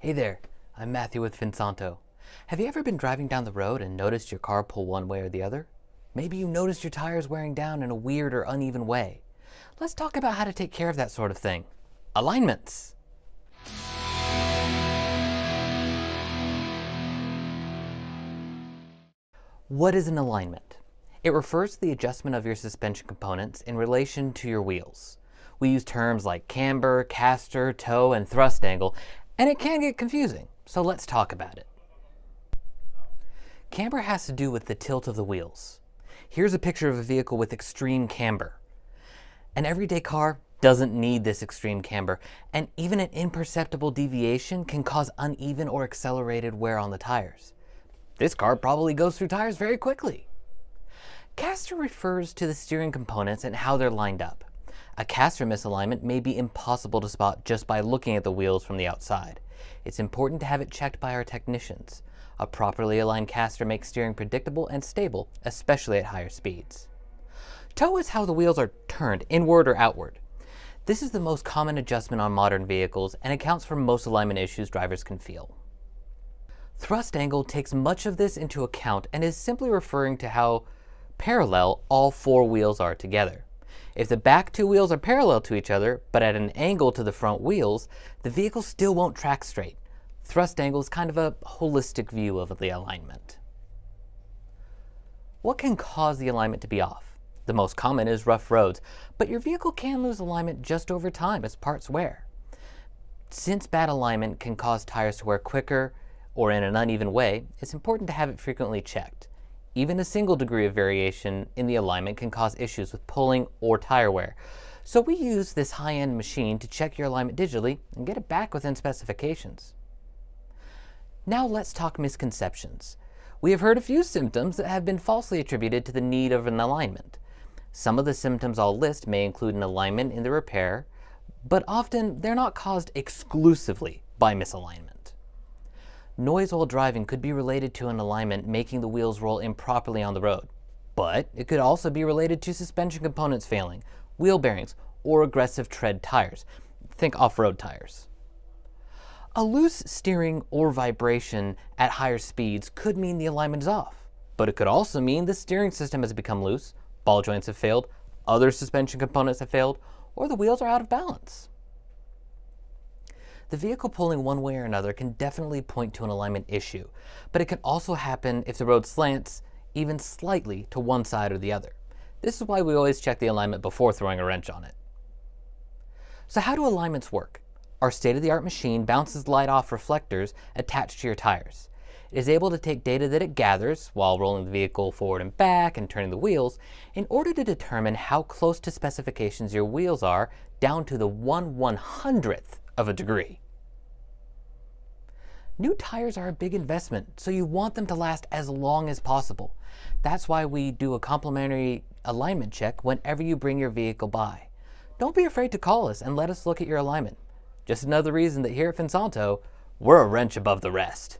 Hey there, I'm Matthew with Finsanto. Have you ever been driving down the road and noticed your car pull one way or the other? Maybe you noticed your tires wearing down in a weird or uneven way. Let's talk about how to take care of that sort of thing. Alignments. What is an alignment? It refers to the adjustment of your suspension components in relation to your wheels. We use terms like camber, caster, toe, and thrust angle, and it can get confusing, so let's talk about it. Camber has to do with the tilt of the wheels. Here's a picture of a vehicle with extreme camber. An everyday car doesn't need this extreme camber, and even an imperceptible deviation can cause uneven or accelerated wear on the tires. This car probably goes through tires very quickly. Caster refers to the steering components and how they're lined up. A caster misalignment may be impossible to spot just by looking at the wheels from the outside. It's important to have it checked by our technicians. A properly aligned caster makes steering predictable and stable, especially at higher speeds. Toe is how the wheels are turned, inward or outward. This is the most common adjustment on modern vehicles and accounts for most alignment issues drivers can feel. Thrust angle takes much of this into account and is simply referring to how parallel all four wheels are together. If the back two wheels are parallel to each other, but at an angle to the front wheels, the vehicle still won't track straight. Thrust angle is kind of a holistic view of the alignment. What can cause the alignment to be off? The most common is rough roads, but your vehicle can lose alignment just over time as parts wear. Since bad alignment can cause tires to wear quicker or in an uneven way, it's important to have it frequently checked. Even a single degree of variation in the alignment can cause issues with pulling or tire wear. So we use this high-end machine to check your alignment digitally and get it back within specifications. Now let's talk misconceptions. We have heard a few symptoms that have been falsely attributed to the need of an alignment. Some of the symptoms I'll list may include an alignment in the repair, but often they're not caused exclusively by misalignment. Noise while driving could be related to an alignment making the wheels roll improperly on the road, but it could also be related to suspension components failing, wheel bearings, or aggressive tread tires. Think off-road tires. A loose steering or vibration at higher speeds could mean the alignment is off, but it could also mean the steering system has become loose, ball joints have failed, other suspension components have failed, or the wheels are out of balance. The vehicle pulling one way or another can definitely point to an alignment issue, but it can also happen if the road slants even slightly to one side or the other. This is why we always check the alignment before throwing a wrench on it. So how do alignments work? Our state-of-the-art machine bounces light off reflectors attached to your tires. It is able to take data that it gathers while rolling the vehicle forward and back and turning the wheels in order to determine how close to specifications your wheels are down to the 1/100th of a degree. New tires are a big investment, so you want them to last as long as possible. That's why we do a complimentary alignment check whenever you bring your vehicle by. Don't be afraid to call us and let us look at your alignment. Just another reason that here at Finsanto, we're a wrench above the rest.